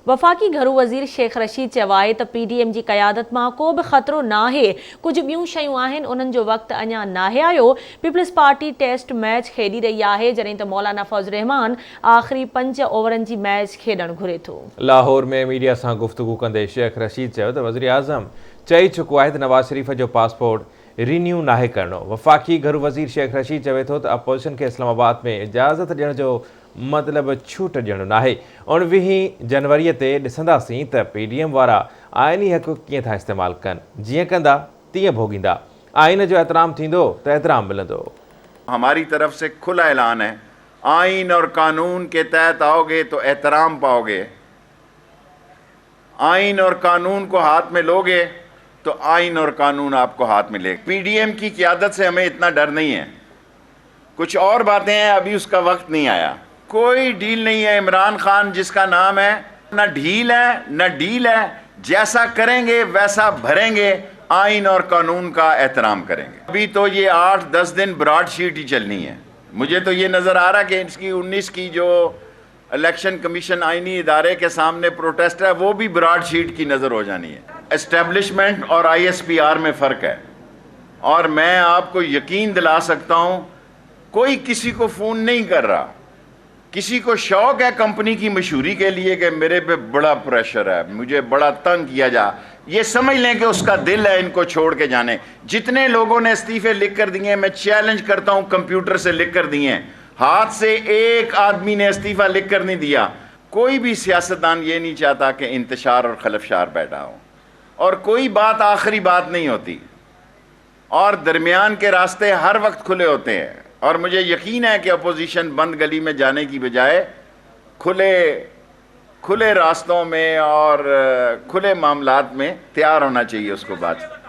वफ़ाक़ी घरू वज़ीर शेख रशीद चयो आहे त PDM जी क़यादत मां को बि ख़तरो नाहे। कुझु ॿियूं शयूं आहिनि, उन्हनि जो वक़्तु अञा नाहे आयो। पीपल्स पार्टी टेस्ट मैच खेॾी रही आहे, जॾहिं त मौलाना फौज़ रहमान आख़िरी 5 ओवरनि जी मैच खेॾणु घुरे थो। लाहौर में मीडिया सां गुफ़्तगू कंदे शेख रशीद चयो त वज़ीर आज़म चई चुको आहे त नवाज़ शरीफ़ जो पासपोर्ट रिन्यू नाहे करणो। वफ़ाक़ी घरू वज़ीर शेख रशीद चवे थो त अपोज़िशन खे इस्लामाबाद में इजाज़त ॾियण जो मतिलबु छूट ॾियणो नाहे। 19 जनवरीअ ते ॾिसंदासीं त PDM वारा आइनी हक़ कीअं था इस्तेमालु कनि। जीअं कंदा तीअं भोॻींदा। आइन जो एहतराम थींदो त एहतराम मिलंदो। हमारी तरफ से खुला ऐलान है, आइन और कानून के तहत आओगे तो एहतराम पाओगे, आइन और कानून को हाथ में लोगे तो आइन और कानून आपको हाथ में लेगा। PDM की क़यादत से हमें इतना डर नहीं है। कुछ और बातें हैं, अभी उसका वक्त नहीं आया। कोई डील नहीं है। इमरान खान जिसका नाम है, ना ढील है ना डील है। जैसा करेंगे वैसा भरेंगे, आइन और कानून का एहतराम करेंगे। अभी तो ये 8-10 दिन ब्रॉड शीट ही चलनी है। मुझे तो ये नज़र आ रहा कि इसकी 19 की जो इलेक्शन कमीशन आइनी इदारे के सामने प्रोटेस्ट है, वो भी ब्रॉड शीट की नज़र हो जानी है। एस्टेब्लिशमेंट और ISPR में फ़र्क है, और मैं आपको यकीन दिला सकता हूँ कोई किसी को फ़ोन नहीं कर रहा। किसी को शौक है कंपनी की मशहूरी के लिए कि मेरे पे बड़ा प्रेशर है, मुझे बड़ा तंग किया जा, ये समझ लें कि उसका दिल है इनको छोड़ के जाने। जितने लोगों ने इस्तीफे लिख कर दिए, मैं चैलेंज करता हूँ, कंप्यूटर से लिख कर दिए, हाथ से एक आदमी ने इस्तीफा लिख कर नहीं दिया। कोई भी सियासतदान ये नहीं चाहता कि इंतशार और खलफशार बैठा हो, और कोई बात आखिरी बात नहीं होती, और दरमियान के रास्ते हर वक्त खुले होते हैं। और मुझे यकीन है कि अपोजिशन बंद गली में जाने की बजाय खुले रास्तों में और खुले मामलात में तैयार होना चाहिए उसको बात।